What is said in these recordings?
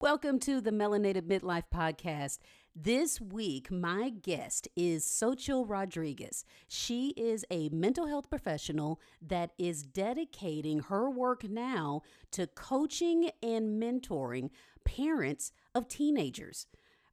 Welcome to the Melanated Midlife Podcast. This week, my guest is Xochitl Rodriguez. She is a mental health professional that is dedicating her work now to coaching and mentoring parents of teenagers.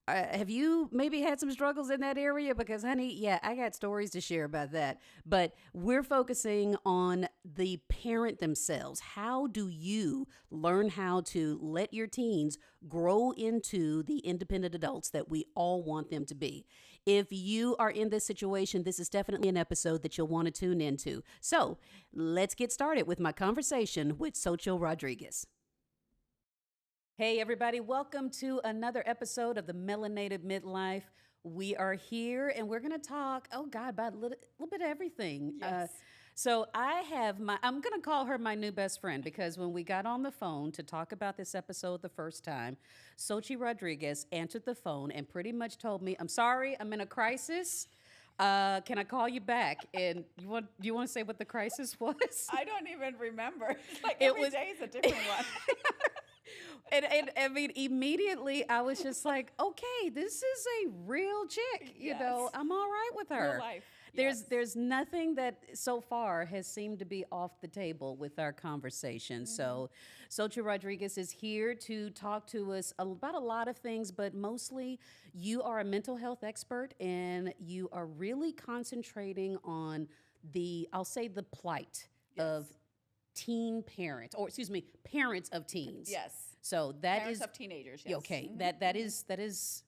Have you maybe had some struggles in that area? Because, honey, yeah, I got stories to share about that. But we're focusing on the parent themselves. How do you learn how to let your teens grow into the independent adults that we all want them to be? If you are in this situation, this is definitely an episode that you'll want to tune into. So let's get started with my conversation with Xochitl Rodriguez. Hey, everybody. Welcome to another episode of the Melanated Midlife. We are here and we're going to talk, about a little bit of everything. Yes. So I'm going to call her my new best friend because when we got on the phone to talk about this episode the first time, Xochitl Rodriguez answered the phone and pretty much told me, I'm sorry, I'm in a crisis. Can I call you back? And do you want to say what the crisis was? I don't even remember. Every day is a different one. And I mean, immediately I was just like, okay, this is a real chick. You know, I'm all right with her. Real life. There's nothing that so far has seemed to be off the table with our conversation. Mm-hmm. So Xochitl Rodriguez is here to talk to us about a lot of things, but mostly you are a mental health expert and you are really concentrating on I'll say the plight of teen parents, parents of teens. Yes. So that parents is of teenagers. Yes. Okay. Mm-hmm. That is. Yes.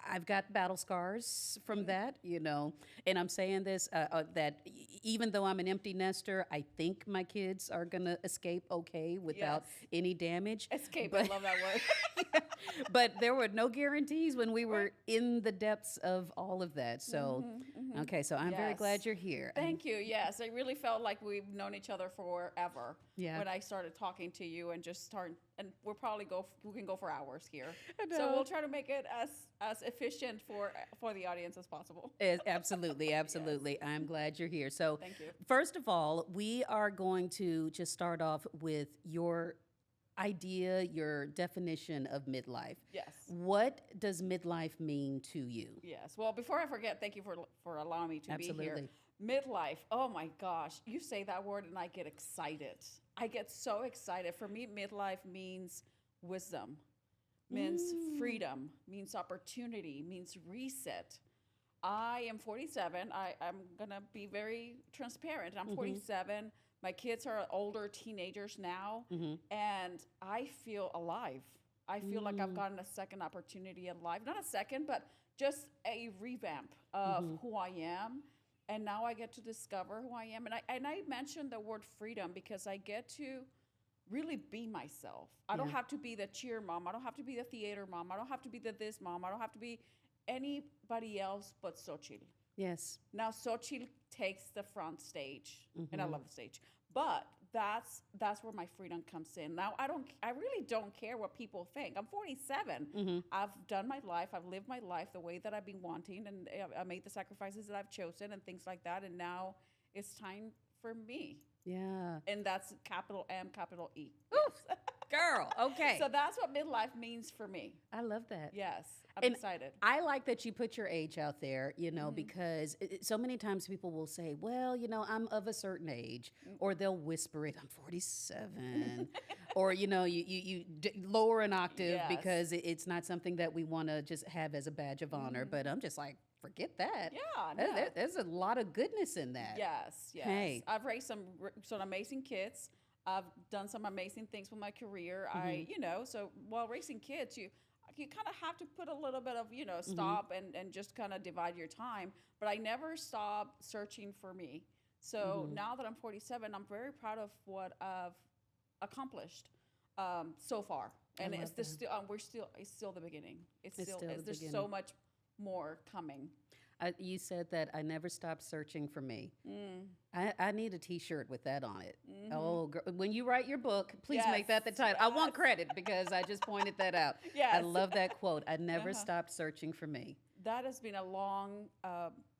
I've got battle scars from that, and I'm saying this that even though I'm an empty nester, I think my kids are gonna escape okay without any damage. Escape. I love that word. But there were no guarantees when we were in the depths of all of that. So, okay, so I'm very glad you're here. Thank you. Yes, I really felt like we've known each other forever. Yeah. When I started talking to you and we can go for hours here. So we'll try to make it as efficient for the audience as possible. Absolutely. Yes. I'm glad you're here. So, thank you. First of all, we are going to just start off with your idea, your definition of midlife. Yes. What does midlife mean to you? Yes. Well, before I forget, thank you for allowing me to be here. Midlife. Oh my gosh. You say that word and I get excited. I get so excited. For me, midlife means wisdom, means freedom, means opportunity, means reset. I am 47. I'm going to be very transparent. I'm 47. My kids are older teenagers now, and I feel alive. I feel like I've gotten a second opportunity in life. Not a second, but just a revamp of who I am. And now I get to discover who I am. And I mentioned the word freedom because I get to really be myself. I don't have to be the cheer mom. I don't have to be the theater mom. I don't have to be the this mom. I don't have to be anybody else but Xochitl. Yes. Now Xochitl takes the front stage, and I love the stage. But that's where my freedom comes in. Now I really don't care what people think. I'm 47. I've done my life. I've lived my life the way that I've been wanting, and I made the sacrifices that I've chosen and things like that. And now it's time for me. Yeah. And that's capital M, capital E. Oof, girl. Okay. So that's what midlife means for me. I love that. Yes. I'm excited. I like that you put your age out there, because so many times people will say, well, I'm of a certain age, or they'll whisper it, I'm 47, or, you lower an octave because it's not something that we want to just have as a badge of honor. But I'm just like, forget that. Yeah. No. There's a lot of goodness in that. Yes. Hey. I've raised some amazing kids. I've done some amazing things with my career. So while raising kids, you kind of have to put a little bit of, stop and just kind of divide your time. But I never stopped searching for me. So now that I'm 47, I'm very proud of what I've accomplished so far. And it's still the beginning. There's so much more coming. You said that I never stopped searching for me. I need a T-shirt with that on it. Oh, girl, when you write your book, please make that the title. I want credit because I just pointed that out. Yes. I love that quote. I never stopped searching for me. That has been a long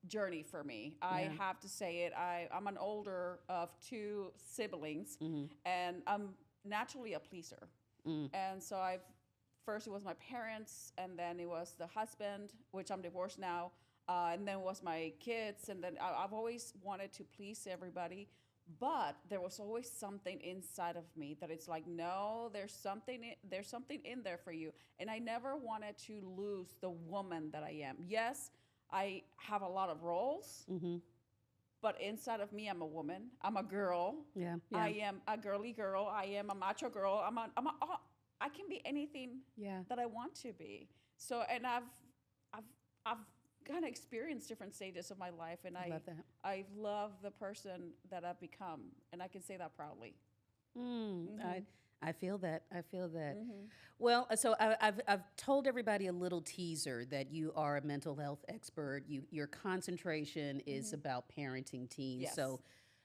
journey for me. I have to say it. I'm an older of two siblings, and I'm naturally a pleaser. And so first it was my parents, and then it was the husband, which I'm divorced now, and then it was my kids, and then I've always wanted to please everybody, but there was always something inside of me that it's like, no, there's something in there for you, and I never wanted to lose the woman that I am. Yes, I have a lot of roles. Mm-hmm. But inside of me, I'm a woman. I'm a girl. Yeah. I am a girly girl. I am a macho girl. I can be anything that I want to be. So, and I've kind of experienced different stages of my life, and I love that. I love the person that I've become, and I can say that proudly. Mm-hmm. I feel that. Mm-hmm. Well, so I've told everybody a little teaser that you are a mental health expert. Your concentration is about parenting teens. Yes. So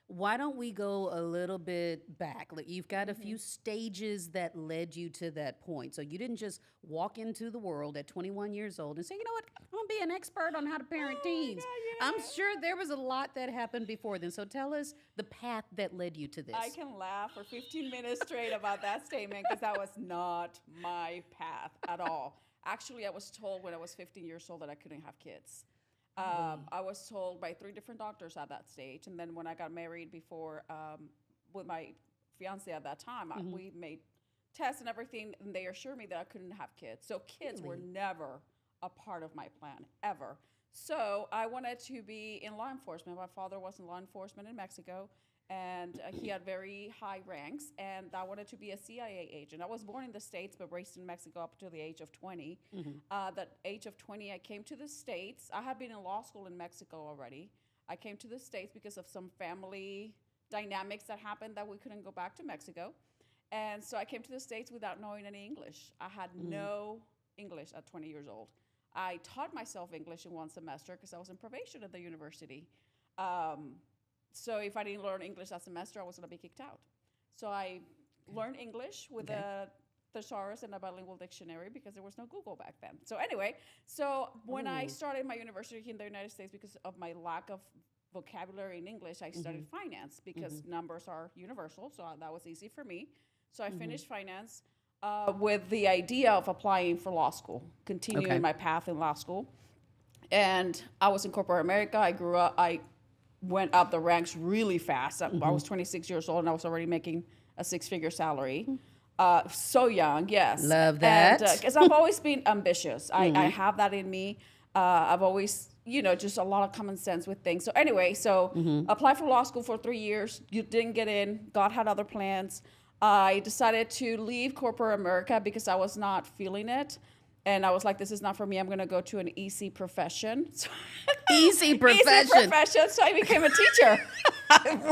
why don't we go a little bit back? Like, you've got a few stages that led you to that point. So you didn't just walk into the world at 21 years old and say, you know what, I'm going to be an expert on how to parent teens. God, I'm sure there was a lot that happened before then. So tell us the path that led you to this. I can laugh for 15 minutes straight about that statement because that was not my path at all. Actually, I was told when I was 15 years old that I couldn't have kids. I was told by 3 different doctors at that stage. And then when I got married with my fiance at that time, we made tests and everything, and they assured me that I couldn't have kids. So kids were never a part of my plan, ever. So I wanted to be in law enforcement. My father was in law enforcement in Mexico, and he had very high ranks, and I wanted to be a CIA agent. I was born in the States, but raised in Mexico up to the age of 20. That age of 20, I came to the States. I had been in law school in Mexico already. I came to the States because of some family dynamics that happened that we couldn't go back to Mexico. And so I came to the States without knowing any English. I had no English at 20 years old. I taught myself English in 1 semester because I was in probation at the university. So if I didn't learn English that semester, I was going to be kicked out. So I learned English with a thesaurus and a bilingual dictionary because there was no Google back then. So anyway, when I started my university in the United States, because of my lack of vocabulary in English, I studied finance because numbers are universal. So that was easy for me. So I finished finance with the idea of applying for law school, continuing my path in law school. And I was in corporate America. I went up the ranks really fast. I was 26 years old, and I was already making a 6-figure salary. So young, yes. Love that. Because I've always been ambitious. I have that in me. I've always, just a lot of common sense with things. So anyway, applied for law school for 3 years. You didn't get in. God had other plans. I decided to leave corporate America because I was not feeling it. And I was like, this is not for me. I'm going to go to an easy profession. Easy profession. Easy profession. So I became a teacher.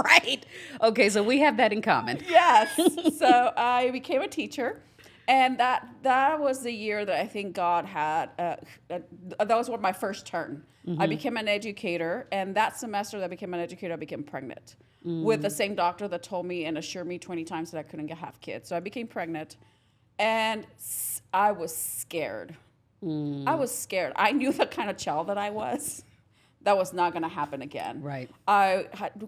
Right. Okay, so we have that in common. Yes. So I became a teacher. And that was the year that I think God had, that was my first turn. I became an educator. And that semester that I became an educator, I became pregnant with the same doctor that told me and assured me 20 times that I couldn't have kids. So I became pregnant. And I was scared. I was scared. I knew the kind of child that I was. That was not going to happen again. Right.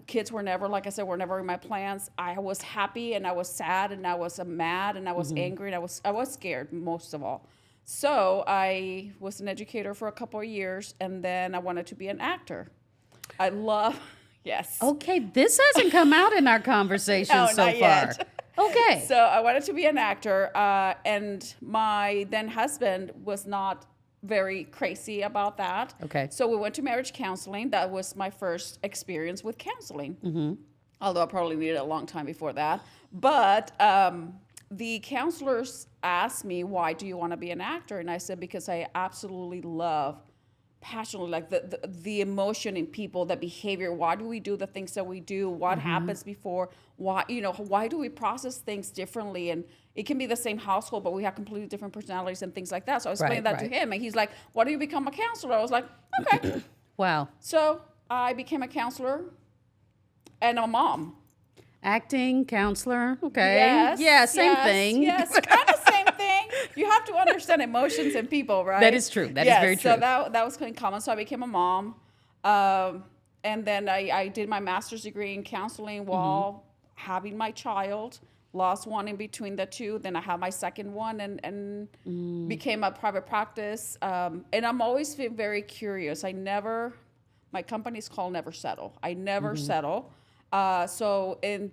Kids were never, like I said, were never in my plans. I was happy and I was sad and I was mad and I was angry and I was scared most of all. So I was an educator for a couple of years, and then I wanted to be an actor. Yes. Okay, this hasn't come out in our conversation so far. Yet. Okay. So I wanted to be an actor, and my then husband was not very crazy about that. Okay. So we went to marriage counseling. That was my first experience with counseling, although I probably needed a long time before that. But the counselors asked me, why do you want to be an actor? And I said, because I absolutely love passionately, like the emotion in people, the behavior. Why do we do the things that we do? What happens before? Why do we process things differently? And it can be the same household, but we have completely different personalities and things like that. So I explained that to him, and he's like, why do you become a counselor? I was like, okay. Wow. So I became a counselor and a mom. Acting, counselor, okay. Yes, same thing. Yes, kind of same thing. You have to understand emotions and people, right? That is true. That is very true. So that was kind of common. So I became a mom. And then I did my master's degree in counseling while having my child. lost one in between the two. Then I had my second one and became a private practice. And I'm always been very curious. My company's called Never Settle. I never settle. So in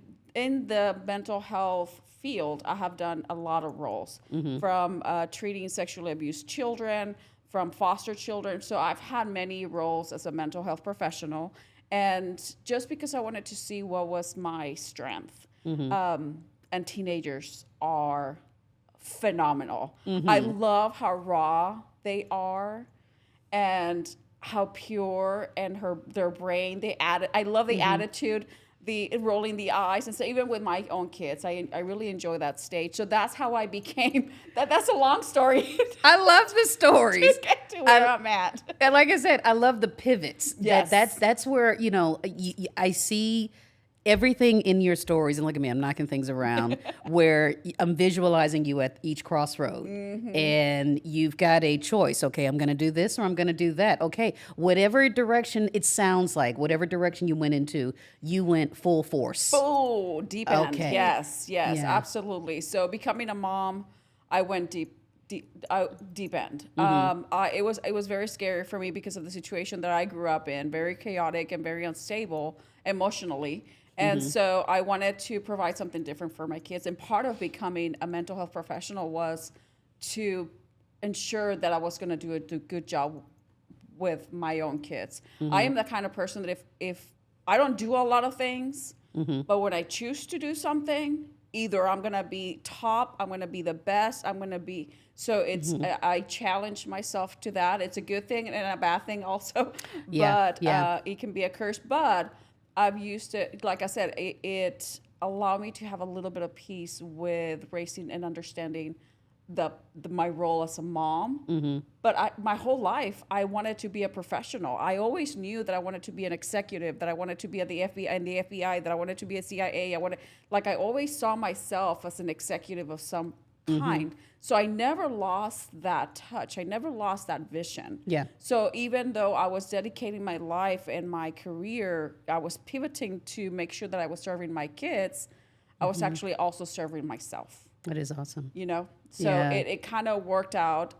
the mental health field, I have done a lot of roles, from treating sexually abused children, from foster children. So I've had many roles as a mental health professional. And just because I wanted to see what was my strength. And teenagers are phenomenal. I love how raw they are and how pure and their brain. I love the attitude, the rolling the eyes, and so even with my own kids, I really enjoy that stage. So that's how I became. That's a long story. I love the stories. To get to where I'm at. And like I said, I love the pivots. Yes. That's where I see everything in your stories, and look at me, I'm knocking things around, where I'm visualizing you at each crossroad, and you've got a choice. Okay, I'm going to do this or I'm going to do that. Okay, whatever direction it sounds like, whatever direction you went into, you went full force. Oh, deep end. Okay. Yes, Yeah. absolutely. So becoming a mom, I went deep end. It was very scary for me because of the situation that I grew up in, very chaotic and very unstable emotionally. And so I wanted to provide something different for my kids. And part of becoming a mental health professional was to ensure that I was going to do a good job with my own kids. I am the kind of person that if I don't do a lot of things, but when I choose to do something, either I'm going to be top, I'm going to be the best, I'm going to be... So it's I challenge myself to that. It's a good thing and a bad thing also. But it can be a curse. But I've used it, like I said, it allowed me to have a little bit of peace with raising and understanding my role as a mom. But my whole life, I wanted to be a professional. I always knew that I wanted to be an executive, that I wanted to be at the FBI, that I wanted to be a CIA. I always saw myself as an executive of some kind. So I never lost that touch. I never lost that vision. Yeah. So even though I was dedicating my life and my career, I was pivoting to make sure that I was serving my kids, I was actually also serving myself. That is awesome. So it kind of worked out.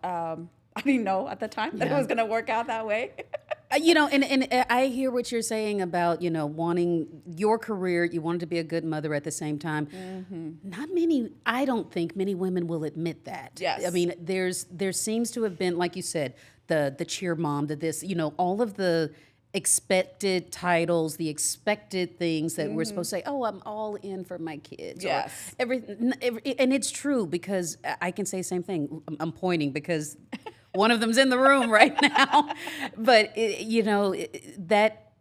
I didn't know at the time that it was going to work out that way. And I hear what you're saying about, wanting your career, you wanted to be a good mother at the same time. I don't think many women will admit that. Yes. I mean, there seems to have been, like you said, the cheer mom, all of the expected titles, the expected things that we're supposed to say, oh, I'm all in for my kids. Yes. Everything, and it's true, because I can say the same thing. I'm pointing because one of them's in the room right now. But, that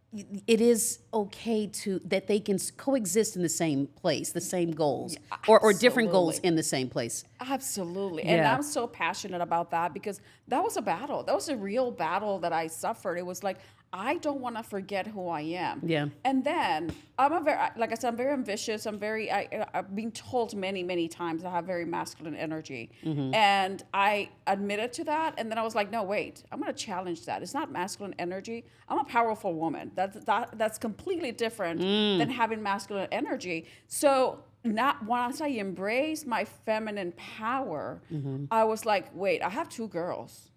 it is okay that they can coexist in the same place, the same goals, or different goals in the same place. Absolutely. And I'm so passionate about that because that was a battle. That was a real battle that I suffered. It was like, I don't want to forget who I am. Yeah. And then I'm very ambitious. I've been told many, many times I have very masculine energy. And I admitted to that. And then I was like, no, wait, I'm going to challenge that. It's not masculine energy. I'm a powerful woman. That's completely different than having masculine energy. So once I embraced my feminine power, I was like, wait, I have two girls.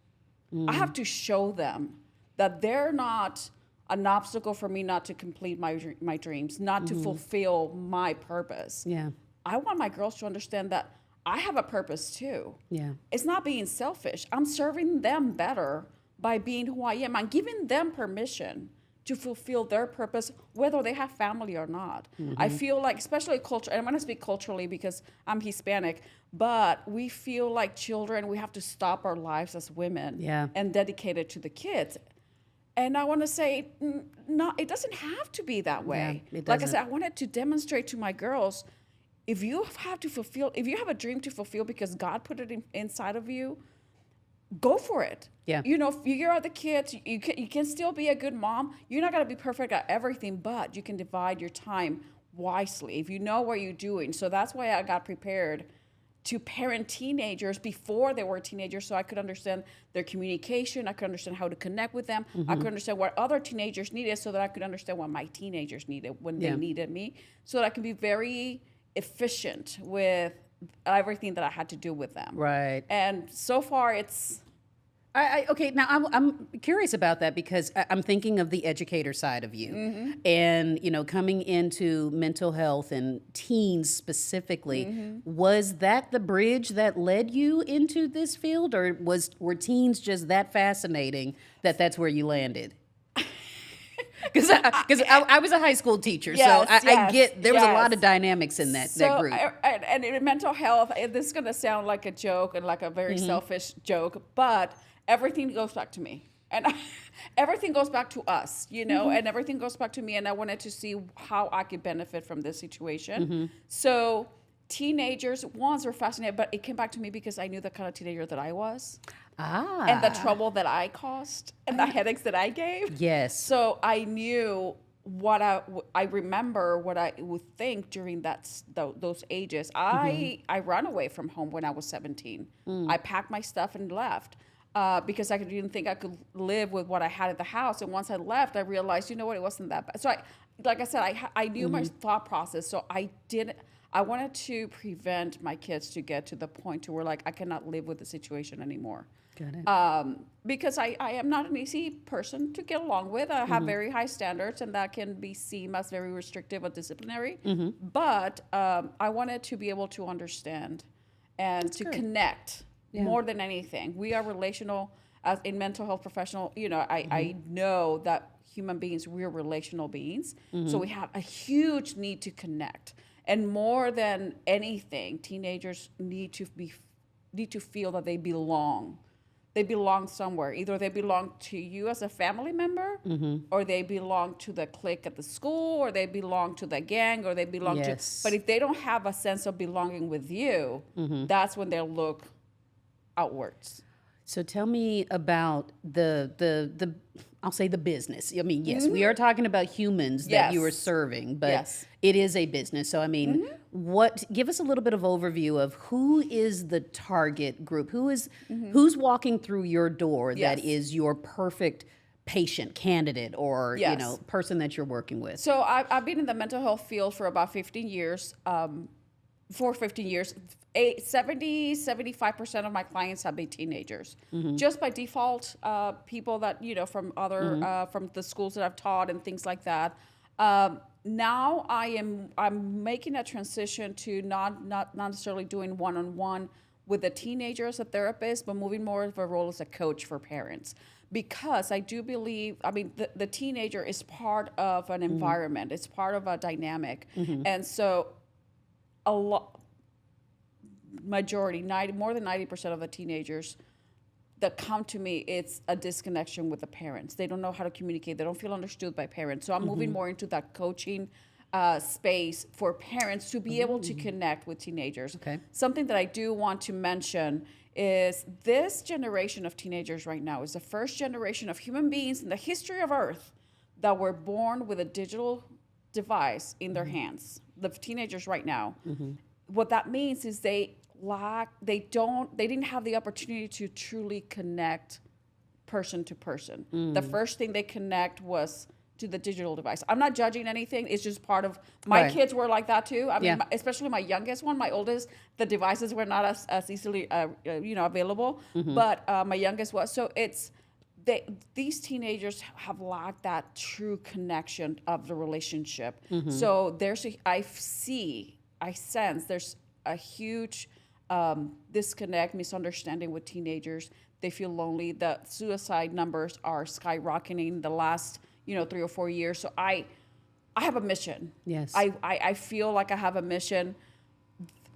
I have to show them that they're not an obstacle for me not to complete my dreams, not to fulfill my purpose. Yeah. I want my girls to understand that I have a purpose too. Yeah. It's not being selfish. I'm serving them better by being who I am. I'm giving them permission to fulfill their purpose, whether they have family or not. I feel like, especially culture, and I'm gonna speak culturally because I'm Hispanic, but we feel like children, we have to stop our lives as women and dedicate it to the kids. And I want to say, no, it doesn't have to be that way. Yeah, it like I doesn't. said, I wanted to demonstrate to my girls, if you have a dream to fulfill because God put it inside of you, go for it. Yeah. Figure out the kids. You can still be a good mom. You're not going to be perfect at everything, but you can divide your time wisely if you know what you're doing. So that's why I got prepared to parent teenagers before they were teenagers, so I could understand their communication. I could understand how to connect with them. I could understand what other teenagers needed so that I could understand what my teenagers needed when they needed me, so that I can be very efficient with everything that I had to do with them. Right. And so far, it's. Okay, now I'm curious about that because I'm thinking of the educator side of you, and coming into mental health and teens specifically. Was that the bridge that led you into this field, or were teens just that fascinating that that's where you landed? Because I was a high school teacher, so I get there was a lot of dynamics in that group. And in mental health, this is going to sound like a joke and like a very selfish joke, but everything goes back to me. And everything goes back to us, and everything goes back to me. And I wanted to see how I could benefit from this situation. So teenagers, ones were fascinated, but it came back to me because I knew the kind of teenager that I was. And the trouble that I caused and the headaches that I gave. Yes. So I knew what I remember what I would think during those ages. I ran away from home when I was 17. I packed my stuff and left. Because I didn't think I could live with what I had at the house. And once I left, I realized, it wasn't that bad. So like I said, I knew my thought process. So I wanted to prevent my kids to get to the point to where like, I cannot live with the situation anymore. Got it. Because I am not an easy person to get along with. I have very high standards, and that can be seen as very restrictive or disciplinary. But I wanted to be able to understand and That's to great. Connect. Yeah. More than anything, we are relational as a mental health professional. I know that human beings, we're relational beings. So we have a huge need to connect. And more than anything, teenagers need to feel that they belong. They belong somewhere. Either they belong to you as a family member, or they belong to the clique at the school, or they belong to the gang, or they belong to. But if they don't have a sense of belonging with you, that's when they'll look outwards. So tell me about the I'll say the business. I mean, yes, we are talking about humans that you are serving, but it is a business. So I mean, give us a little bit of overview of who is the target group? Who's walking through your door that is your perfect patient candidate or person that you're working with? So I've been in the mental health field for about 15 years. 75% of my clients have been teenagers. Just by default, people that, from other, from the schools that I've taught and things like that. Now I'm making a transition to not necessarily doing one-on-one with the teenager as a therapist, but moving more of a role as a coach for parents. Because I do believe, the teenager is part of an environment. It's part of a dynamic. And so more than 90% of the teenagers that come to me, it's a disconnection with the parents. They don't know how to communicate. They don't feel understood by parents. So I'm moving more into that coaching space for parents to be able to connect with teenagers. Okay. Something that I do want to mention is this generation of teenagers right now is the first generation of human beings in the history of Earth that were born with a digital device in their hands. The teenagers right now. What that means is they didn't have the opportunity to truly connect person to person. The first thing they connect was to the digital device. I'm not judging anything. It's just part of my kids were like that too. Especially my youngest one, my oldest, the devices were not as easily available, but my youngest was. So these teenagers have lacked that true connection of the relationship. So I sense there's a huge disconnect, misunderstanding with teenagers. They feel lonely. The suicide numbers are skyrocketing the last 3 or 4 years. So I have a mission. Yes. I feel like I have a mission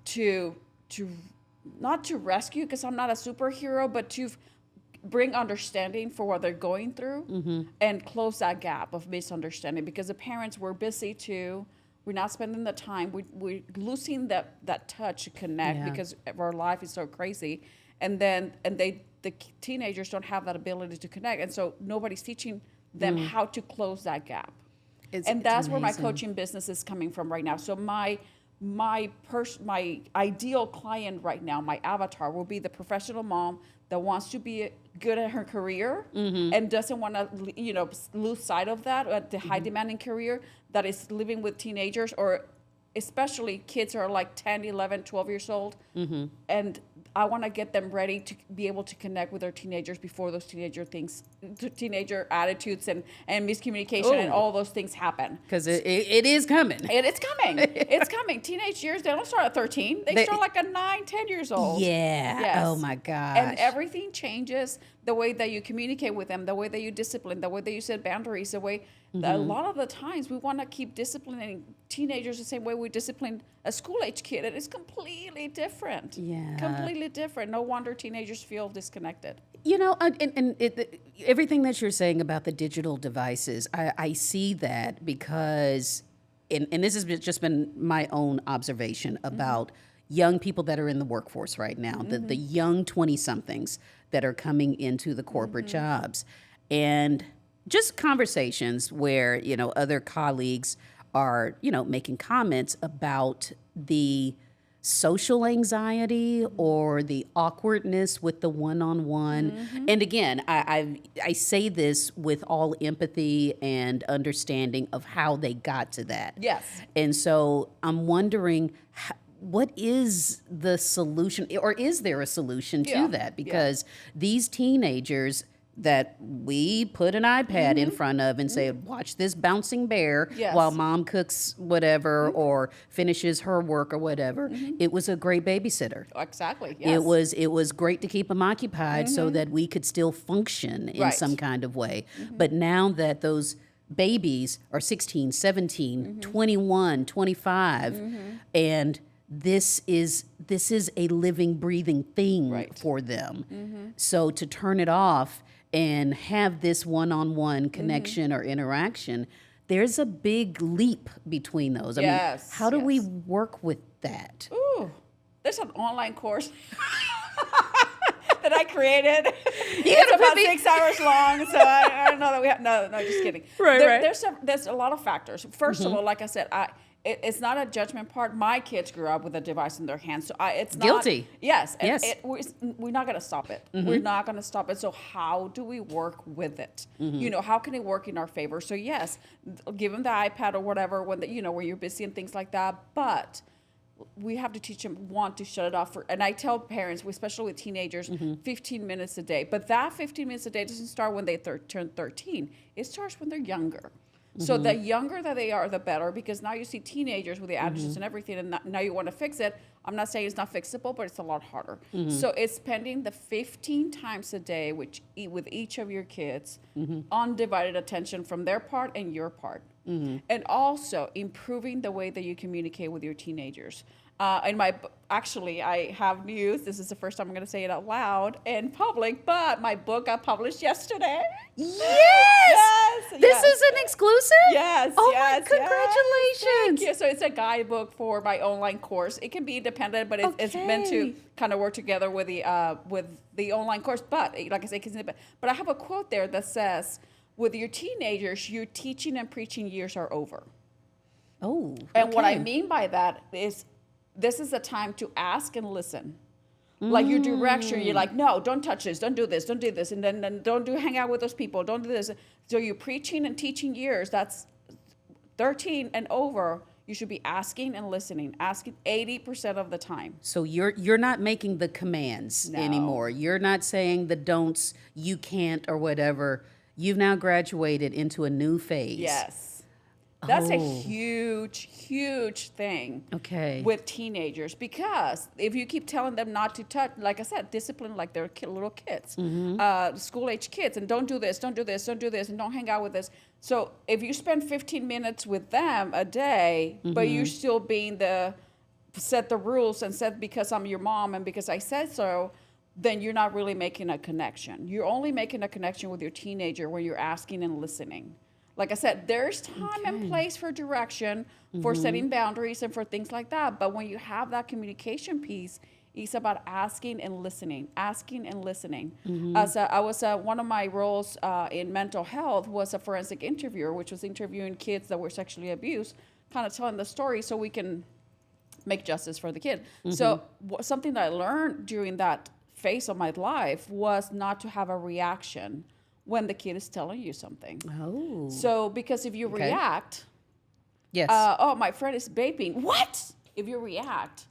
to not to rescue, because I'm not a superhero, but to bring understanding for what they're going through and close that gap of misunderstanding, because the parents were busy too. We're not spending the time. We're losing that touch to connect because our life is so crazy. And the teenagers don't have that ability to connect. And so nobody's teaching them how to close that gap. And that's where my coaching business is coming from right now. So my ideal client right now, my avatar, will be the professional mom that wants to be good at her career and doesn't want to lose sight of that, the high demanding career that is living with teenagers, or especially kids are like 10, 11, 12 years old. And I want to get them ready to be able to connect with their teenagers before those teenager attitudes and miscommunication and all those things happen. Because it is coming. It's coming. It's coming. Teenage years, they don't start at 13. They start like at 9, 10 years old. Yeah. Yes. Oh, my gosh. And everything changes. The way that you communicate with them, the way that you discipline, the way that you set boundaries, the way a lot of the times we want to keep disciplining teenagers the same way we discipline a school-age kid. And it's completely different. Yeah. Completely different. No wonder teenagers feel disconnected. You know, everything that you're saying about the digital devices, I see that because, and this has just been my own observation about young people that are in the workforce right now, the young 20-somethings that are coming into the corporate jobs. And just conversations where, you know, other colleagues are, you know, making comments about the social anxiety or the awkwardness with the one-on-one. And again, I say this with all empathy and understanding of how they got to that. Yes. And so I'm wondering, what is the solution, or is there a solution to that? Because these teenagers that we put an iPad in front of and say, watch this bouncing bear while mom cooks whatever or finishes her work or whatever. It was a great babysitter. Exactly. Yes. It was great to keep them occupied so that we could still function in some kind of way. But now that those babies are 16, 17, 21, 25, and this is a living, breathing thing for them. So to turn it off and have this one-on-one connection or interaction, there's a big leap between those. I mean, how do we work with that? Ooh, there's an online course that I created. It's about 6 hours long, so I don't know that we have. No, just kidding. Right. There's a lot of factors. First of all, like I said, it's not a judgment part. My kids grew up with a device in their hands, so it's not guilty. Yes, and yes. We're not going to stop it. We're not going to stop it. So how do we work with it? You know, how can it work in our favor? So yes, give them the iPad or whatever when when you're busy and things like that. But we have to teach them to shut it off. And I tell parents, especially with teenagers, 15 minutes a day. But that 15 minutes a day doesn't start when they turn 13. It starts when they're younger. So the younger that they are, the better, because now you see teenagers with the attitudes and everything, and now you want to fix it. I'm not saying it's not fixable, but it's a lot harder. So it's spending the 15 times a day with each of your kids, undivided attention from their part and your part. And also improving the way that you communicate with your teenagers. Actually, I have news. This is the first time I'm going to say it out loud in public, but my book got published yesterday. Yes! This is an exclusive? Yes. Oh, yes, my, congratulations. Yes. Yeah, so it's a guidebook for my online course. It can be independent, but it's meant to kind of work together with the online course. But like I say, but I have a quote there that says, with your teenagers, your teaching and preaching years are over. Oh, and what I mean by that is, this is a time to ask and listen. Like your direction, you're like, no, don't touch this, don't do this, and then don't hang out with those people, don't do this. So you're preaching and teaching years, that's 13 and over, you should be asking and listening, asking 80% of the time. So you're not making the commands anymore. You're not saying the don'ts, you can't or whatever. You've now graduated into a new phase. Yes. That's a huge, huge thing with teenagers, because if you keep telling them not to touch, like I said, discipline like they're little kids, school-age kids, and don't do this, don't do this, don't do this, and don't hang out with this. So if you spend 15 minutes with them a day, but you're still being set the rules and said because I'm your mom and because I said so, then you're not really making a connection. You're only making a connection with your teenager when you're asking and listening. Like I said, there's time and place for direction, for setting boundaries and for things like that. But when you have that communication piece, it's about asking and listening, asking and listening. One of my roles in mental health was a forensic interviewer, which was interviewing kids that were sexually abused, kind of telling the story so we can make justice for the kid. So something that I learned during that phase of my life was not to have a reaction when the kid is telling you something. Oh. So because if you react, Yes. Oh, my friend is vaping. What? If you react,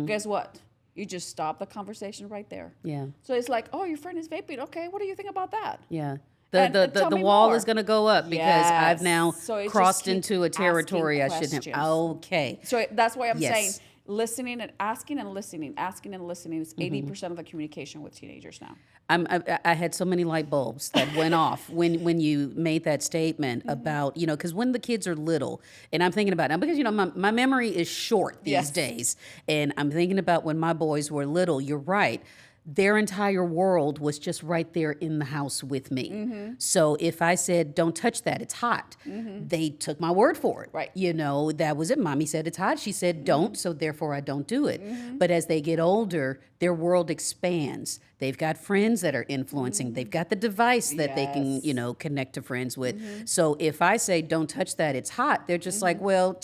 guess what? You just stop the conversation right there. Yeah. So it's like, oh, your friend is vaping. Okay, what do you think about that? Yeah. And tell The me wall more. is going to go up because I've now So it's crossed just keep into a territory I shouldn't have. questions. Okay. So that's why I'm Yes. saying listening and asking and listening, asking and listening is 80% of the communication with teenagers now. I had so many light bulbs that went off when you made that statement about, because when the kids are little, and I'm thinking about now, because, my memory is short these Yes. days, and I'm thinking about when my boys were little, you're right. Their entire world was just right there in the house with me. So if I said, don't touch that, it's hot, they took my word for it. Right. That was it. Mommy said it's hot. She said, don't, so therefore I don't do it. But as they get older, their world expands. They've got friends that are influencing. They've got the device that they can, connect to friends with. So if I say, don't touch that, it's hot, they're just like, well,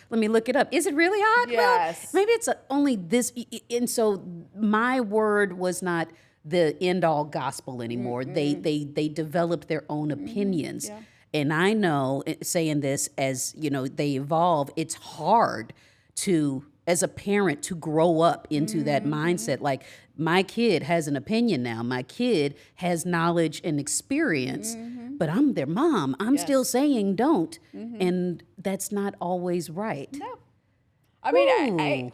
let me look it up. Is it really hot? Yes. Well, maybe it's only this. And so my word was not the end all gospel anymore. They developed their own opinions. Yeah. And I know, saying this as, they evolve, it's hard to, as a parent, to grow up into that mindset. Like, my kid has an opinion now. My kid has knowledge and experience, but I'm their mom. I'm still saying don't. And that's not always right. No. I mean,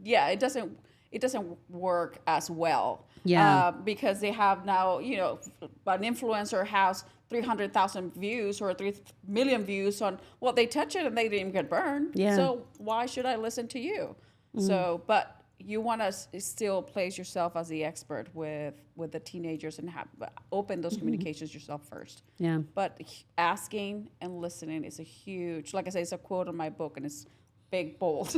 yeah, it doesn't work as well. Yeah. Because they have now, an influencer has 300,000 views or 3 million views on, well, they touch it and they didn't get burned. Yeah. So why should I listen to you? So, but you want to still place yourself as the expert with the teenagers and open those communications yourself first. Yeah. But asking and listening is a huge, like I say, it's a quote in my book, and it's big, bold,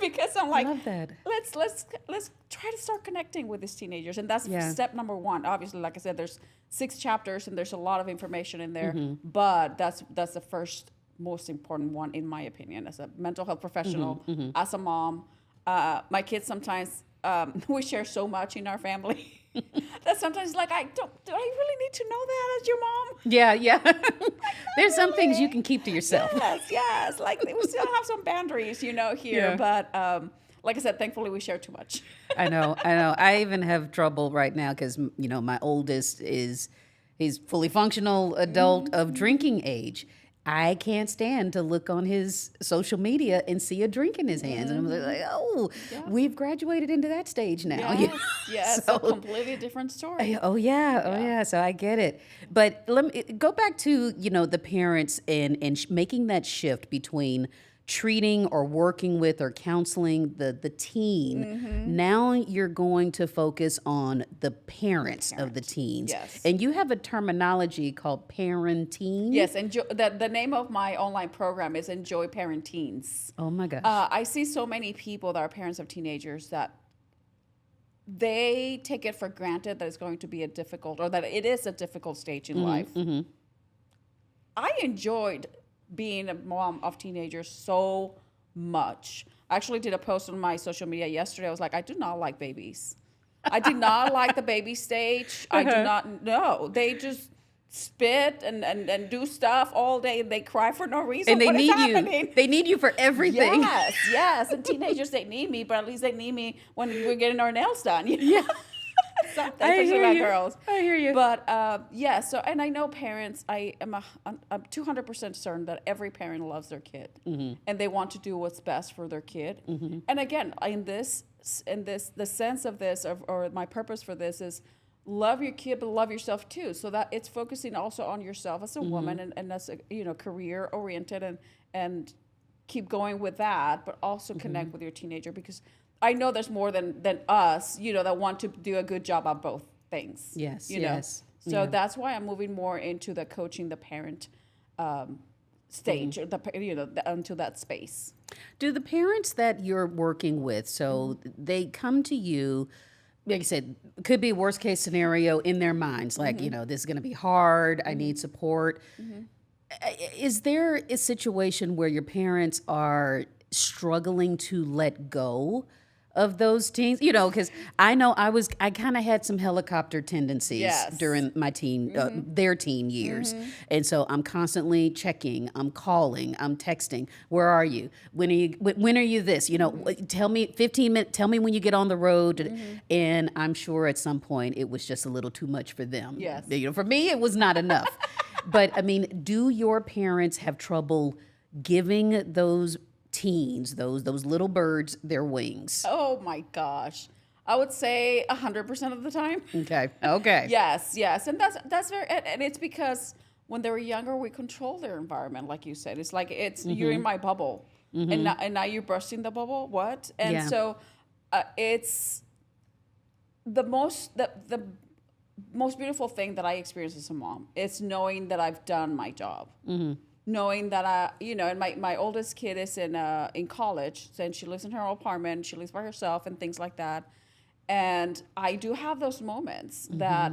because I'm like, I love that. let's try to start connecting with these teenagers, and that's Yeah. step number one. Obviously, like I said, there's 6 chapters and there's a lot of information in there, but that's the first most important one, in my opinion, as a mental health professional, as a mom. My kids sometimes, we share so much in our family that sometimes like, do I really need to know that as your mom? Yeah. There's some things you can keep to yourself. Yes. Like, we still have some boundaries, here. Yeah. But like I said, thankfully we share too much. I know. I even have trouble right now because, my oldest he's fully functional adult of drinking age. I can't stand to look on his social media and see a drink in his hands. And I'm like, we've graduated into that stage now. Yes, it's a completely different story. Oh yeah. So I get it. But let me go back to, the parents and making that shift between treating or working with or counseling the teen. Now you're going to focus on the parents of the teens. Yes. And you have a terminology called parenting. Yes, and the name of my online program is Enjoy Parenteens. Oh my gosh. I see so many people that are parents of teenagers that they take it for granted that it's going to be that it is a difficult stage in life. I enjoyed being a mom of teenagers so much. I actually did a post on my social media yesterday. I was like, I do not like babies. I did not like the baby stage. I do not know. They just spit and do stuff all day, and they cry for no reason. And they what need is happening? you. They need you for everything. Yes. And teenagers, they need me, but at least they need me when we're getting our nails done. Yeah. Especially my girls. I hear you. But so, and I know parents, I'm 200% certain that every parent loves their kid, and they want to do what's best for their kid. And again, the sense of this, or my purpose for this is love your kid, but love yourself too. So that it's focusing also on yourself as a woman and as a career oriented and keep going with that, but also connect with your teenager, because I know there's more than us, that want to do a good job on both things. Yes. So that's why I'm moving more into the coaching the parent stage, or into that space. Do the parents that you're working with, so they come to you, like I said, could be worst case scenario in their minds, like, this is going to be hard, I need support. Is there a situation where your parents are struggling to let go of those teens, you know, because I know I kind of had some helicopter tendencies during my their teen years. And so I'm constantly checking, I'm calling, I'm texting. Where are you? When are you this? You know, tell me 15 minutes, tell me when you get on the road. And I'm sure at some point it was just a little too much for them. Yes. You know, for me, it was not enough. But I mean, do your parents have trouble giving those teens, those little birds, their wings? Oh my gosh. I would say 100% of the time. Okay. Yes. And that's very, and it's because when they were younger, we control their environment, like you said. It's like, you're in my bubble. And now you're bursting the bubble. What? And so it's the most beautiful thing that I experience as a mom. It's knowing that I've done my job. Knowing that and my oldest kid is in college, and she lives in her own apartment. She lives by herself and things like that. And I do have those moments that,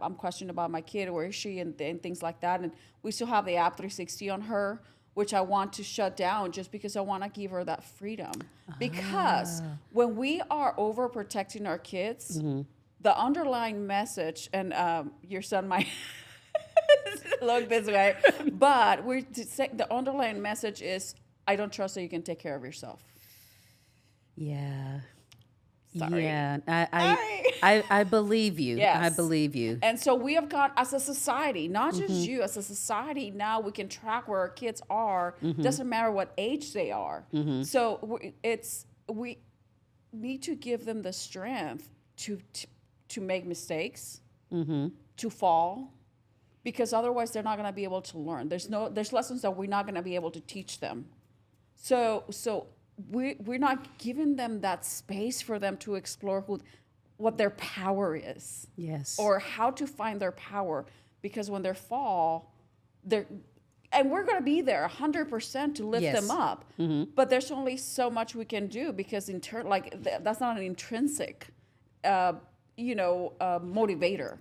I'm questioned about my kid, where is she, and things like that. And we still have the app 360 on her, which I want to shut down just because I want to give her that freedom. Because when we are overprotecting our kids, the underlying message, and your son might look this way, but the underlying message is, I don't trust that you can take care of yourself. Yeah. Sorry. Yeah, I believe you. Yes. I believe you. And so we have got, as a society, not just you, as a society, now we can track where our kids are. Doesn't matter what age they are. So we need to give them the strength to make mistakes, to fall, because otherwise they're not going to be able to learn. There's lessons that we're not going to be able to teach them. So we're not giving them that space for them to explore what their power is. Yes. Or how to find their power, because when they fall, and we're going to be there 100% to lift them up. But there's only so much we can do, because that's not an intrinsic motivator.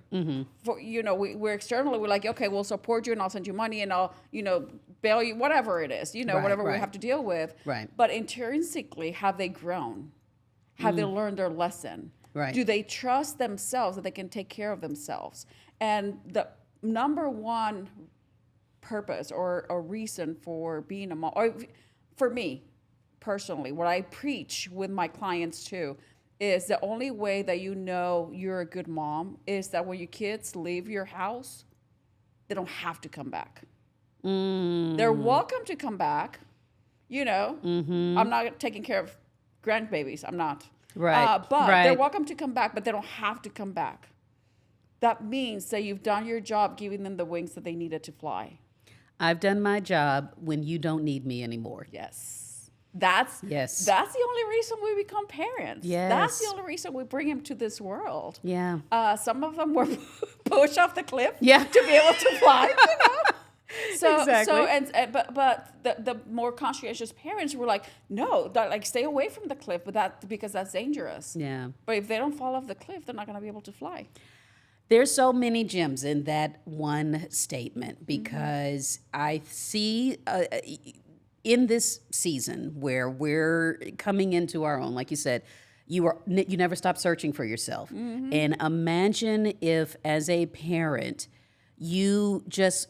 For we're externally, we're like, okay, we'll support you and I'll send you money and I'll bail you, whatever it is, whatever we have to deal with. Right. But intrinsically, have they grown? Have they learned their lesson? Right. Do they trust themselves that they can take care of themselves? And the number one purpose or a reason for being a mom, or for me personally, what I preach with my clients too, is the only way that you're a good mom is that when your kids leave your house, they don't have to come back. They're welcome to come back. I'm not taking care of grandbabies. I'm not. Right. But they're welcome to come back, but they don't have to come back. That means that you've done your job giving them the wings that they needed to fly. I've done my job when you don't need me anymore. Yes. That's the only reason we become parents. Yes. That's the only reason we bring him to this world. Yeah. Some of them were pushed off the cliff to be able to fly, So, exactly. But the more conscientious parents were like, no, stay away from the cliff, because that's dangerous. Yeah. But if they don't fall off the cliff, they're not going to be able to fly. There's so many gems in that one statement, because I see in this season where we're coming into our own, like you said, you never stop searching for yourself. And imagine if, as a parent, you just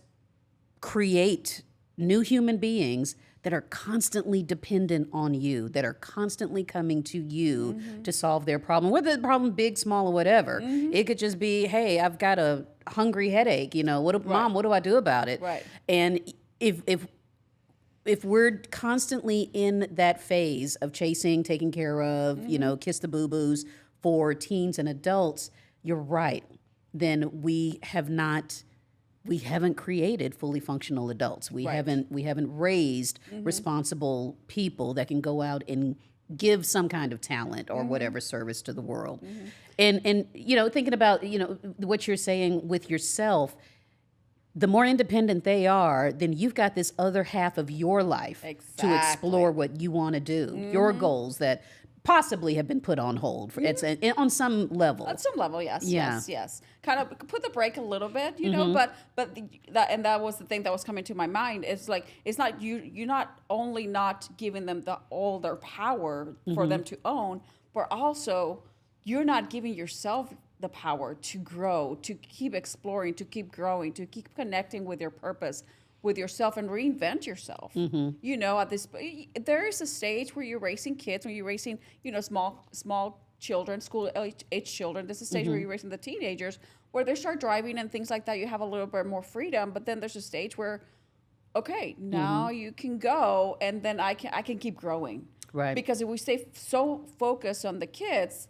create new human beings that are constantly dependent on you, that are constantly coming to you to solve their problem, whether the problem big, small, or whatever. It could just be, hey, I've got a hungry headache. Mom, what do I do about it? Right. And if we're constantly in that phase of chasing, taking care of, kiss the boo-boos for teens and adults, you're right. Then we haven't created fully functional adults. We haven't raised responsible people that can go out and give some kind of talent or whatever service to the world. And thinking about what you're saying with yourself, the more independent they are, then you've got this other half of your life to explore what you want to do, your goals that possibly have been put on hold on some level. On some level, yes, yes. Kind of put the brake a little bit, but that was the thing that was coming to my mind. It's like, it's not you're not only not giving them all their power for them to own, but also you're not giving yourself the power to grow, to keep exploring, to keep growing, to keep connecting with your purpose, with yourself, and reinvent yourself. You know, there is a stage where you're raising kids, when you're raising, you know, small children, school age children. There's a stage where you're raising the teenagers, where they start driving and things like that. You have a little bit more freedom, but then there's a stage where, okay, now you can go, and then I can keep growing. Right. Because if we stay so focused on the kids,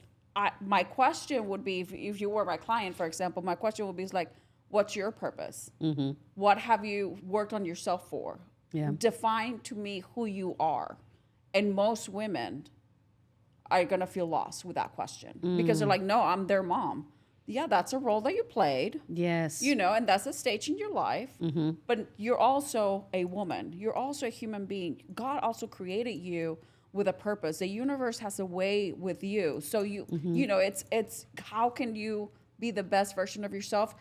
my question would be, if you were my client, for example, my question would be like, what's your purpose? What have you worked on yourself for? Yeah. Define to me who you are. And most women are going to feel lost with that question because they're like, no, I'm their mom. Yeah, that's a role that you played. Yes. You know, and that's a stage in your life. But you're also a woman. You're also a human being. God also created you with a purpose. The universe has a way with you. So you know, it's how can you be the best version of yourself,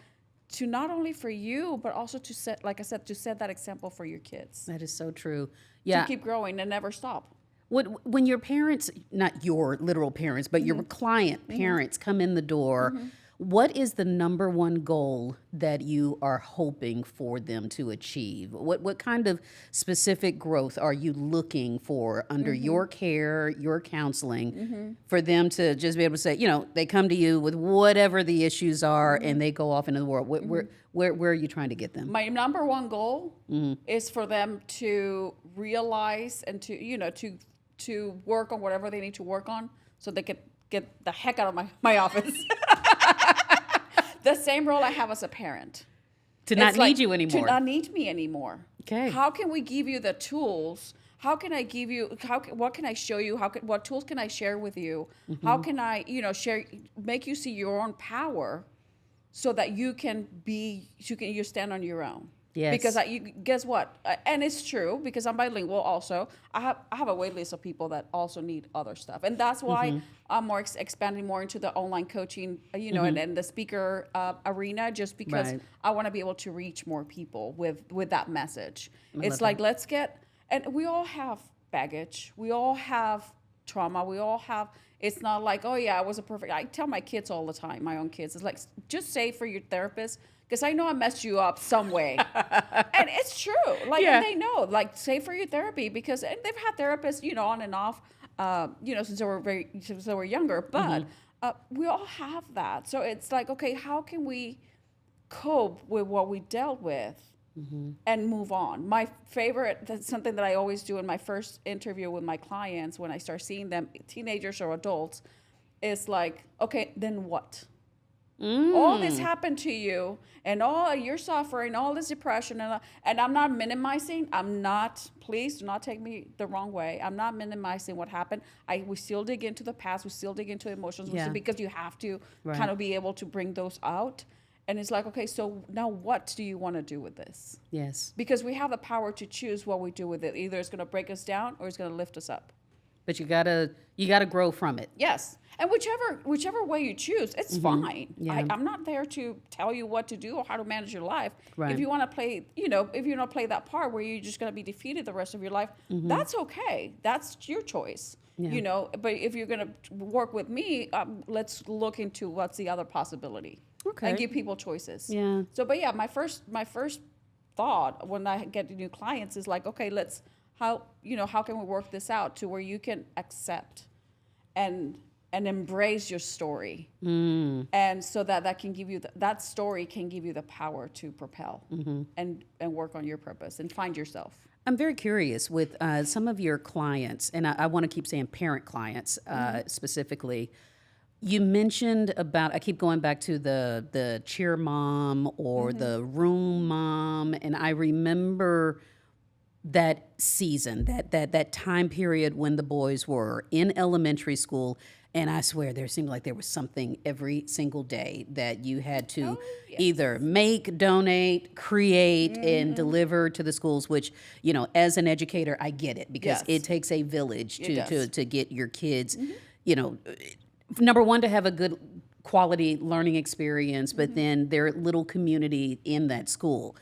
to not only for you, but also to set, like I said, to set that example for your kids. That is so true. Yeah. To keep growing and never stop. When your parents, not your literal parents, but your client parents come in the door, what is the number one goal that you are hoping for them to achieve? What kind of specific growth are you looking for under your care, your counseling, for them to just be able to say, you know, they come to you with whatever the issues are and they go off into the world. Where are you trying to get them? My number one goal is for them to realize and to, you know, to work on whatever they need to work on, so they could get the heck out of my office. The same role I have as a parent. To not need you anymore. To not need me anymore. Okay. How can we give you the tools? How can I give you, what can I show you? What tools can I share with you? How can I, you know, make you see your own power, so that you stand on your own. Yes. Because guess what? And it's true, because I'm bilingual also. I have a wait list of people that also need other stuff. And that's why I'm more expanding more into the online coaching, you know, and the speaker arena, just because I want to be able to reach more people with that message. It's like, let's get, and we all have baggage. We all have trauma. We all have, it's not like, oh yeah, I tell my kids all the time, my own kids, it's like, just say for your therapist, because I know I messed you up some way. And it's true. Like, and they know, like, say for your therapy, because and they've had therapists, you know, on and off, you know, since they were younger. But we all have that. So it's like, okay, how can we cope with what we dealt with and move on? My favorite, that's something that I always do in my first interview with my clients when I start seeing them, teenagers or adults, is like, okay, then what? All this happened to you, and all you're suffering, all this depression, and I'm not minimizing. Please do not take me the wrong way. I'm not minimizing what happened. We still dig into the past. We still dig into emotions, because you have to kind of be able to bring those out. And it's like, okay, so now what do you want to do with this? Yes. Because we have the power to choose what we do with it. Either it's going to break us down or it's going to lift us up. But you gotta grow from it. Yes. And whichever way you choose, it's fine. Yeah. I'm not there to tell you what to do or how to manage your life. Right. If you want to play, you know, if you want to play that part where you're just going to be defeated the rest of your life, that's okay. That's your choice. Yeah. You know, but if you're going to work with me, let's look into what's the other possibility. Okay. And give people choices. Yeah. So, but yeah, my first thought when I get new clients is like, okay, how can we work this out to where you can accept and embrace your story, and so that can give you that story can give you the power to propel and work on your purpose and find yourself. I'm very curious with some of your clients, and I want to keep saying parent clients specifically. You mentioned about, I keep going back to the cheer mom or the room mom, and I remember that season, that time period when the boys were in elementary school, and I swear there seemed like there was something every single day that you had to either make, donate, create, and deliver to the schools, which, you know, as an educator, I get it, because it takes a village to get your kids, you know, number one, to have a good quality learning experience, but then their little community in that school.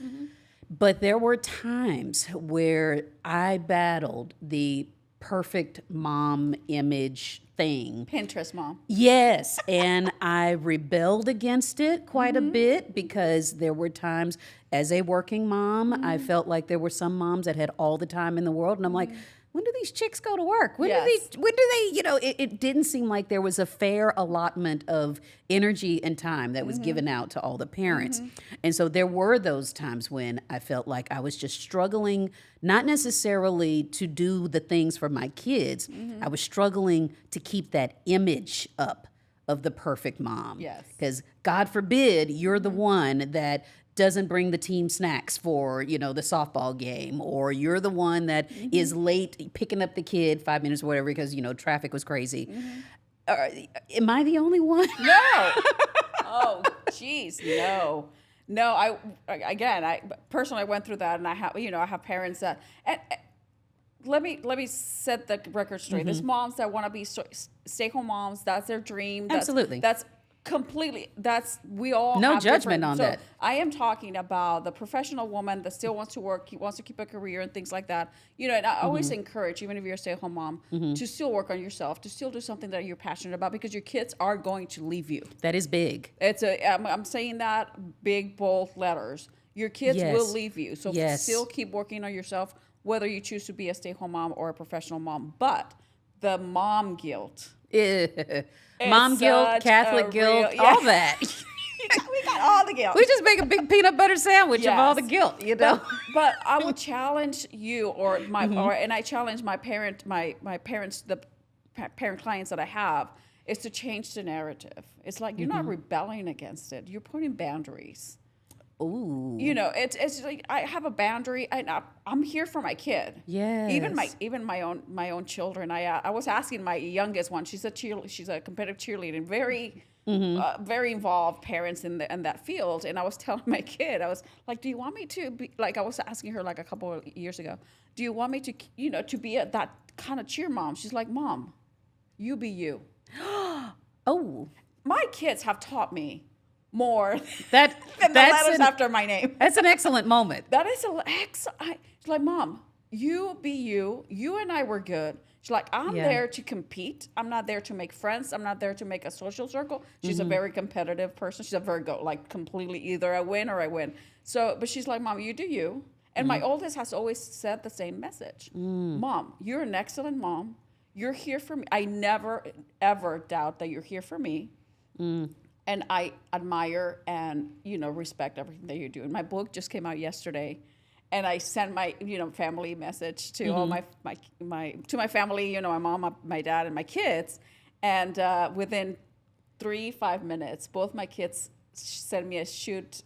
But there were times where I battled the perfect mom image thing. Pinterest mom. Yes, and I rebelled against it quite a bit because there were times as a working mom, I felt like there were some moms that had all the time in the world, and I'm like, when do these chicks go to work? When do they, it didn't seem like there was a fair allotment of energy and time that was given out to all the parents. And so there were those times when I felt like I was just struggling, not necessarily to do the things for my kids. I was struggling to keep that image up of the perfect mom. Yes. Because God forbid you're the one that doesn't bring the team snacks for, the softball game, or you're the one that is late picking up the kid 5 minutes or whatever because, traffic was crazy. Am I the only one? No. Oh, geez, no. No, I personally went through that, and I have parents that, and let me set the record straight. There's moms that want to be stay-home moms. That's their dream. Absolutely. That's completely, we all no have judgment on that. I am talking about the professional woman that still wants to work, wants to keep a career and things like that. And I always encourage, even if you're a stay-at-home mom, to still work on yourself, to still do something that you're passionate about, because your kids are going to leave you. That is big. I'm saying that big, bold letters. Your kids will leave you. So still keep working on yourself, whether you choose to be a stay-at-home mom or a professional mom. But the mom guilt. Mom guilt, Catholic guilt, all that. We got all the guilt. We just make a big peanut butter sandwich of all the guilt, But I would challenge you, and I challenge my parents, the parent clients that I have, is to change the narrative. It's like you're not rebelling against it; you're putting boundaries. Ooh. It's like I have a boundary, and I'm here for my kid. Yes. Even my own children. I was asking my youngest one. She's a competitive cheerleader, and very involved parents in that field. And I was telling my kid, I was like, "Do you want me to be like?" I was asking her like a couple of years ago. "Do you want me to to be that kind of cheer mom?" She's like, "Mom, you be you." Oh. My kids have taught me more than the letters after my name. That's an excellent moment. That is she's like, "Mom, you be you. You and I were good." She's like, "I'm there to compete. I'm not there to make friends. I'm not there to make a social circle." She's a very competitive person. She's a Virgo, like completely either I win or I win. So, but she's like, "Mom, you do you." And my oldest has always said the same message. "Mom, you're an excellent mom. You're here for me. I never, ever doubt that you're here for me. And I admire and, respect everything that you're doing." My book just came out yesterday, and I sent my, family message to all my family, my mom, my dad, and my kids. And within 5 minutes, both my kids sent me a screenshot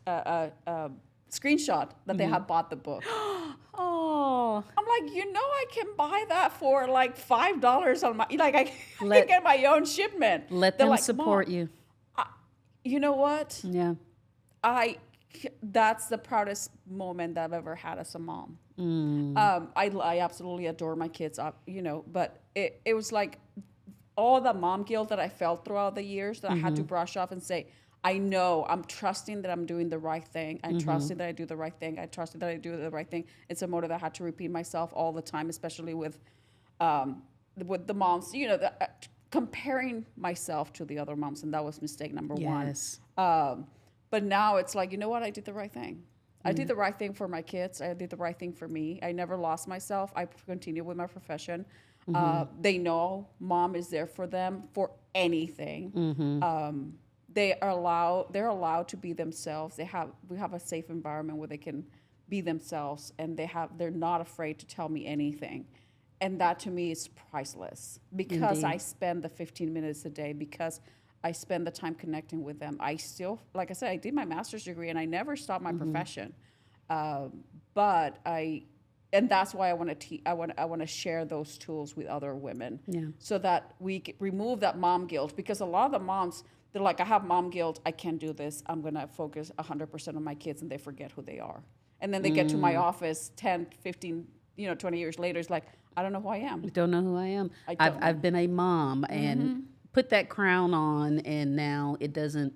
that they have bought the book. Oh. I'm like, I can buy that for like $5 on my, I can get my own shipment. Let them support you. You know what? Yeah. That's the proudest moment that I've ever had as a mom. I absolutely adore my kids, but it was like all the mom guilt that I felt throughout the years that I had to brush off and say, I know, I'm trusting that I'm doing the right thing. I'm trusting that I do the right thing. I trusted that I do the right thing. It's a motto that I had to repeat myself all the time, especially with the moms, comparing myself to the other moms, and that was mistake number one. But now it's like, you know what? I did the right thing. I did the right thing for my kids. I did the right thing for me. I never lost myself. I continued with my profession. They know mom is there for them for anything. They're allowed to be themselves. We have a safe environment where they can be themselves, and they're not afraid to tell me anything. And that to me is priceless, because I spend the 15 minutes a day, because I spend the time connecting with them. I still, like I said, I did my master's degree, and I never stopped my profession. And that's why I want to share those tools with other women, so that we remove that mom guilt. Because a lot of the moms, they're like, I have mom guilt. I can't do this. I'm going to focus 100% on my kids, and they forget who they are. And then they get to my office 10, 15, 20 years later. It's like, I don't know who I am. I don't know who I am. I've been a mom and put that crown on, and now it doesn't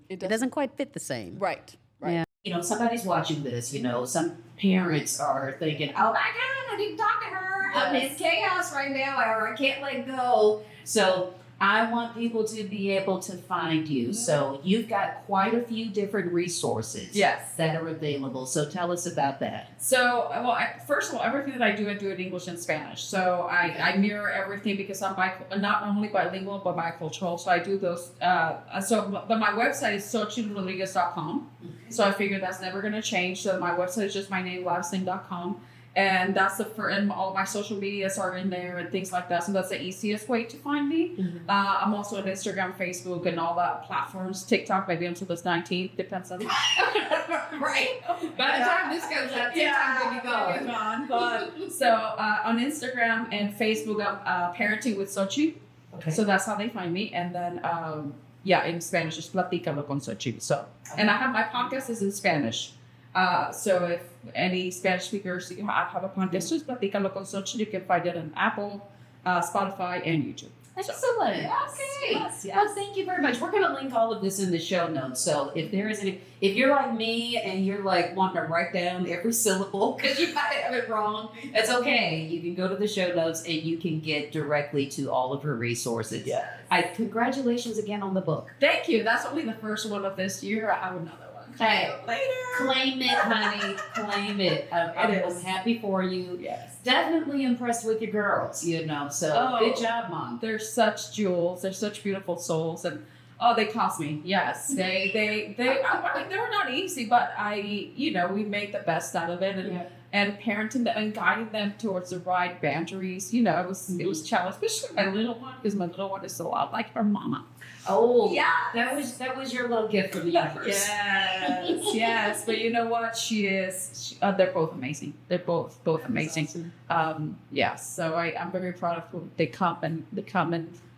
quite fit the same. Right. Yeah. Somebody's watching this. Some parents are thinking, "Oh my God, I didn't talk to her. I'm in chaos right now, or I can't let go. So I want people to be able to find you. So you've got quite a few different resources that are available. So tell us about that. So, well, first of all, everything that I do in English and Spanish. So I mirror everything because I'm not only bilingual, but bicultural. So I do those. But my website is xochitrodriguez.com. So I figure that's never going to change. So my website is just my name, last name.com. And that's and all my social medias are in there and things like that. So that's the easiest way to find me. I'm also on Instagram, Facebook, and all that platforms. TikTok, maybe until this 19th, depends on right. By the time this goes out, TikTok will be gone. But so on Instagram and Facebook, I'm parenting with Xochitl. Okay. So that's how they find me. And then in Spanish, just platícalo con Xochitl. So, and I have my podcast is in Spanish. So if any Spanish speakers have a podcast, just platícalo con Xochitl. You can find it on Apple, Spotify, and YouTube. Excellent. Okay. Yes. Well, thank you very much. We're going to link all of this in the show notes. So if you're like me and you're like wanting to write down every syllable because you might have it wrong, that's okay. You can go to the show notes and you can get directly to all of her resources. Yeah. Congratulations again on the book. Thank you. That's only the first one of this year. I have another one. Hey, later. Claim it, honey. Claim it. I'm happy for you. Yes. Definitely impressed with your girls, So good job, Mom. They're such jewels. They're such beautiful souls, and they cost me. Yes, they were not easy, but we made the best out of it, and parenting them and guiding them towards the right boundaries. It was challenging, especially my little one, because my little one is so out like her mama. Oh yeah, that was your little gift from the universe. Yes. But you know what? She is. They're both amazing. They're both amazing. Awesome. So I'm very proud of who they come and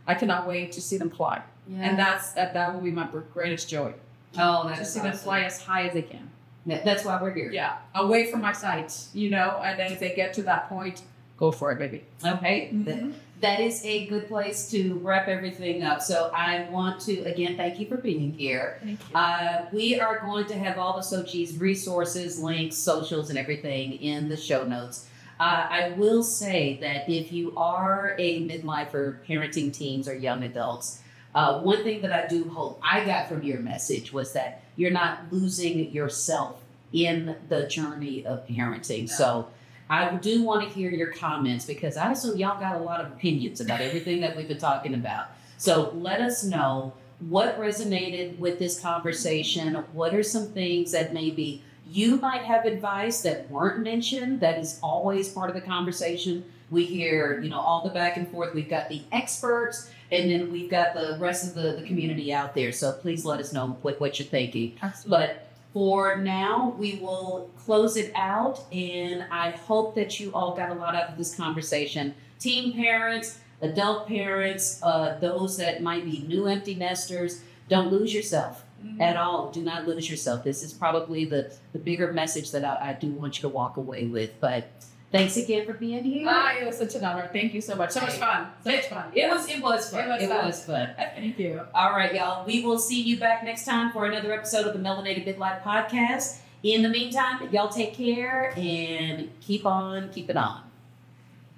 I cannot wait to see them fly. Yeah. And that will be my greatest joy. Oh, that's to see them fly as high as they can. That's why we're here. Yeah, away from my sight. And then if they get to that point, go for it, baby. Okay. Mm-hmm. That is a good place to wrap everything up. So I want to, again, thank you for being here. Thank you. We are going to have all the Xochitl's resources, links, socials, and everything in the show notes. I will say that if you are a midlife or parenting teens or young adults, one thing that I do hope I got from your message was that you're not losing yourself in the journey of parenting. No. So I do want to hear your comments because I assume y'all got a lot of opinions about everything that we've been talking about. So let us know what resonated with this conversation. What are some things that maybe you might have advice that weren't mentioned that is always part of the conversation? We hear, all the back and forth. We've got the experts and then we've got the rest of the community out there. So please let us know what you're thinking. Absolutely. But for now, we will close it out, and I hope that you all got a lot out of this conversation. Teen parents, adult parents, those that might be new empty nesters, don't lose yourself at all. Do not lose yourself. This is probably the bigger message that I do want you to walk away with. But thanks again for being here. It was such an honor. Thank you so much. So much fun. It was fun. Thank you. All right, y'all. We will see you back next time for another episode of the Melanated Midlife Podcast. In the meantime, y'all take care and keep it on.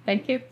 Thank you.